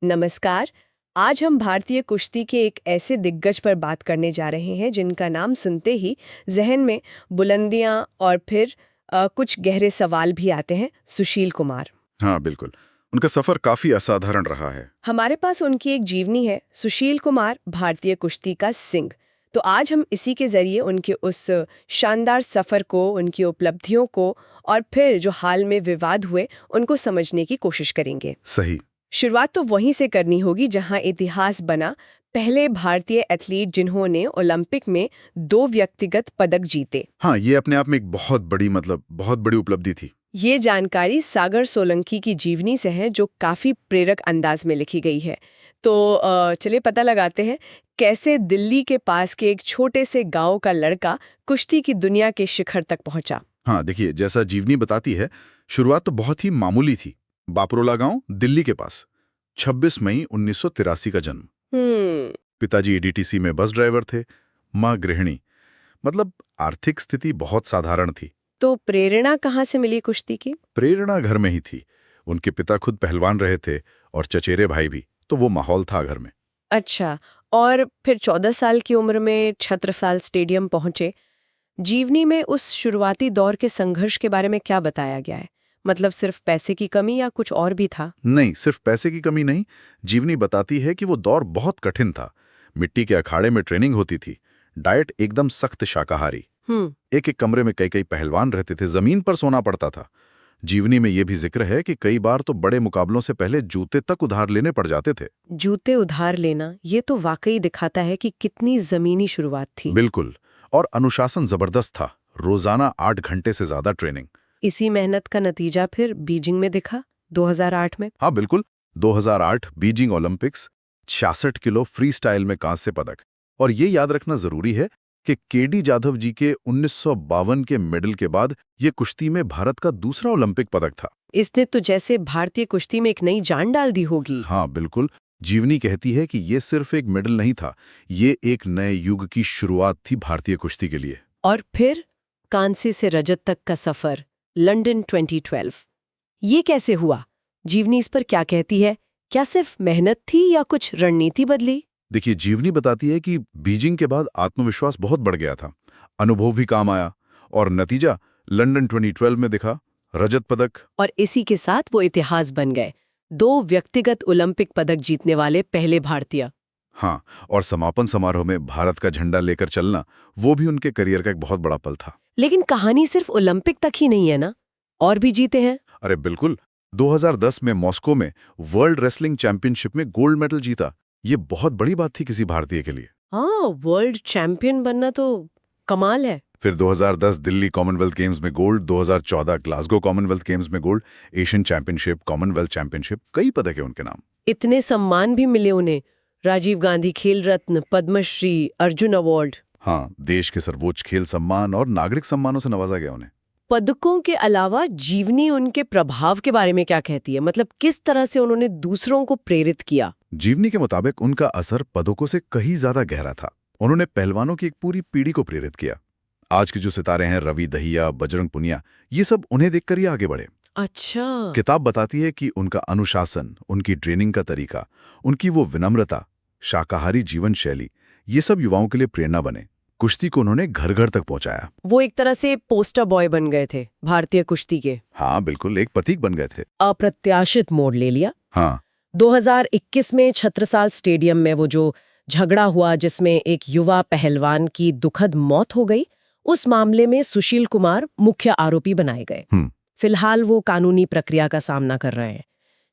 नमस्कार। आज हम भारतीय कुश्ती के एक ऐसे दिग्गज पर बात करने जा रहे हैं जिनका नाम सुनते ही जहन में बुलंदियां और फिर कुछ गहरे सवाल भी आते हैं। सुशील कुमार। हाँ बिल्कुल। उनका सफर काफी असाधारण रहा है। हमारे पास उनकी एक जीवनी है, सुशील कुमार भारतीय कुश्ती का सिंह। तो आज हम इसी के जरिए उनके उस शानदार सफर को, उनकी उपलब्धियों को और फिर जो हाल में विवाद हुए उनको समझने की कोशिश करेंगे। सही। शुरुआत तो वहीं से करनी होगी जहां इतिहास बना, पहले भारतीय एथलीट जिन्होंने ओलंपिक में 2 व्यक्तिगत पदक जीते। हाँ, ये अपने आप में एक बहुत बड़ी उपलब्धि थी। ये जानकारी सागर सोलंकी की जीवनी से है, जो काफी प्रेरक अंदाज में लिखी गई है। तो चलिए पता लगाते हैं कैसे दिल्ली के पास के एक छोटे से गांव का लड़का कुश्ती की दुनिया के शिखर तक पहुंचा। हाँ देखिए, जैसा जीवनी बताती है, शुरुआत तो बहुत ही मामूली थी। बापरोला गांव, दिल्ली के पास। 26 मई 1983 का जन्म। पिताजी एडीटीसी में बस ड्राइवर थे, माँ गृहिणी। मतलब आर्थिक स्थिति बहुत साधारण थी। तो प्रेरणा कहाँ से मिली कुश्ती की? प्रेरणा घर में ही थी। उनके पिता खुद पहलवान रहे थे और चचेरे भाई भी, तो वो माहौल था घर में। अच्छा, और फिर 14 साल की उम्र में छत्रसाल स्टेडियम पहुंचे। जीवनी में उस शुरुआती दौर के संघर्ष के बारे में क्या बताया गया है? मतलब सिर्फ पैसे की कमी या कुछ और भी था? नहीं, सिर्फ पैसे की कमी नहीं। जीवनी बताती है कि वो दौर बहुत कठिन था। मिट्टी के अखाड़े में ट्रेनिंग होती थी, डाइट एकदम सख्त शाकाहारी। एक एक कमरे में कई कई पहलवान रहते थे, जमीन पर सोना पड़ता था। जीवनी में यह भी जिक्र है कि कई बार तो बड़े मुकाबलों से पहले जूते तक उधार लेने पड़ जाते थे। जूते उधार लेना, ये तो वाकई दिखाता है कि कितनी जमीनी शुरुआत थी। बिल्कुल। और अनुशासन जबरदस्त था। रोजाना 8 घंटे से ज्यादा ट्रेनिंग। इसी मेहनत का नतीजा फिर बीजिंग में दिखा 2008 में। हाँ बिल्कुल। 2008 Beijing Olympics, 66 kilo free style में कांस्य पदक। और ये याद रखना जरूरी है कि केडी जाधव जी के 1952 के मेडल के बाद ये कुश्ती में भारत का दूसरा ओलंपिक पदक था। इसने तो जैसे भारतीय कुश्ती में एक नई जान डाल दी होगी। हाँ बिल्कुल। जीवनी कहती है कि ये सिर्फ एक मेडल नहीं था, ये एक नए युग की शुरुआत थी भारतीय कुश्ती के लिए। और फिर कांसे से रजत तक का सफर, लंदन 2012, ये कैसे हुआ? जीवनी इस पर क्या कहती है? क्या सिर्फ मेहनत थी या कुछ रणनीति बदली? देखिए, जीवनी बताती है कि बीजिंग के बाद आत्मविश्वास बहुत बढ़ गया था, अनुभव भी काम आया, और नतीजा लंदन 2012 में दिखा, रजत पदक। और इसी के साथ वो इतिहास बन गए, 2 व्यक्तिगत ओलंपिक पदक जीतने वाले पहले भारतीय। हाँ, और समापन समारोह में भारत का झंडा लेकर चलना, वो भी उनके करियर का एक बहुत बड़ा पल था। लेकिन कहानी सिर्फ ओलंपिक तक ही नहीं है ना, और भी जीते हैं। अरे बिल्कुल। 2010 में मॉस्को में वर्ल्ड रेसलिंग चैंपियनशिप में गोल्ड मेडल जीता। ये बहुत बड़ी बात थी किसी भारतीय के लिए। हाँ, वर्ल्ड चैंपियन बनना तो कमाल है। फिर 2010 दिल्ली कॉमनवेल्थ गेम्स में गोल्ड, 2014 ग्लासगो कॉमनवेल्थ गेम्स में gold, Asian championship, Commonwealth championship, कई पदक है उनके नाम। इतने सम्मान भी मिले उन्हें, राजीव गांधी खेल रत्न, पद्मश्री, अर्जुन अवार्ड। हाँ, देश के सर्वोच्च खेल सम्मान और नागरिक सम्मानों से नवाजा गया उन्हें। पदकों के अलावा जीवनी उनके प्रभाव के बारे में क्या कहती है? मतलब किस तरह से उन्होंने दूसरों को प्रेरित किया? जीवनी के मुताबिक उनका असर पदकों से कहीं ज्यादा गहरा था। उन्होंने पहलवानों की एक पूरी पीढ़ी को प्रेरित किया। आज के जो सितारे हैं, रवि दहिया, बजरंग पुनिया, ये सब उन्हें देखकर ही आगे बढ़े। अच्छा। किताब बताती है कि उनका अनुशासन, उनकी ट्रेनिंग का तरीका, उनकी वो विनम्रता, शाकाहारी जीवन शैली, ये सब युवाओं के लिए प्रेरणा बने। कुश्ती को उन्होंने घर घर तक पहुंचाया। वो एक तरह से पोस्टर बॉय बन गए थे भारतीय कुश्ती के। हाँ बिल्कुल, एक प्रतीक बन गए थे। अप्रत्याशित मोड़ ले लिया। हाँ। 2021 में छत्रसाल स्टेडियम में वो जो झगड़ा हुआ जिसमें एक युवा पहलवान की दुखद मौत हो गई, उस मामले में सुशील कुमार मुख्य आरोपी बनाए गए। फिलहाल वो कानूनी प्रक्रिया का सामना कर रहे हैं।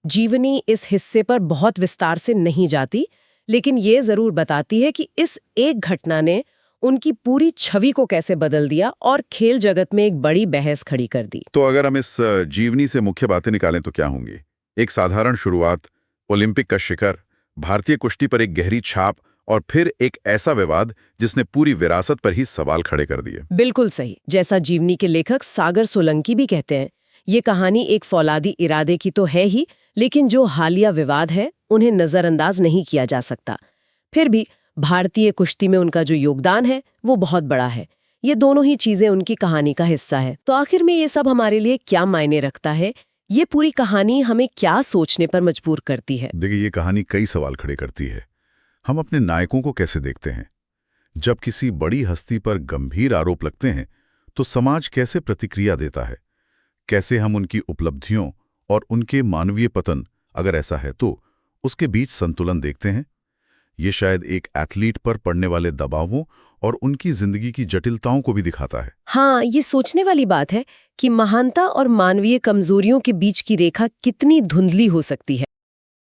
जीवनी इस हिस्से पर बहुत विस्तार से नहीं जाती, लेकिन ये जरूर बताती है कि इस एक घटना ने उनकी पूरी छवि को कैसे बदल दिया और खेल जगत में एक बड़ी बहस खड़ी कर दी। तो अगर हम इस जीवनी से मुख्य बातें निकालें तो क्या होंगी? एक साधारण शुरुआत, ओलंपिक का शिखर, भारतीय कुश्ती पर एक गहरी छाप, और फिर एक ऐसा विवाद जिसने पूरी विरासत पर ही सवाल खड़े कर दिए। बिल्कुल सही। जैसा जीवनी के लेखक सागर सोलंकी भी कहते हैं, ये कहानी एक फौलादी इरादे की तो है ही, लेकिन जो हालिया विवाद है उन्हें नजरअंदाज नहीं किया जा सकता। फिर भी भारतीय कुश्ती में उनका जो योगदान है वो बहुत बड़ा है। ये दोनों ही चीजें उनकी कहानी का हिस्सा है। तो आखिर में ये सब हमारे लिए क्या मायने रखता है? ये पूरी कहानी हमें क्या सोचने पर मजबूर करती है? देखिए, ये कहानी कई सवाल खड़े करती है। हम अपने नायकों को कैसे देखते हैं? जब किसी बड़ी हस्ती पर गंभीर आरोप लगते हैं तो समाज कैसे प्रतिक्रिया देता है? कैसे हम उनकी उपलब्धियों और उनके मानवीय पतन, अगर ऐसा है तो, उसके बीच संतुलन देखते हैं? ये शायद एक एथलीट पर पड़ने वाले दबावों और उनकी जिंदगी की जटिलताओं को भी दिखाता है। हाँ, ये सोचने वाली बात है कि महानता और मानवीय कमजोरियों के बीच की रेखा कितनी धुंधली हो सकती है।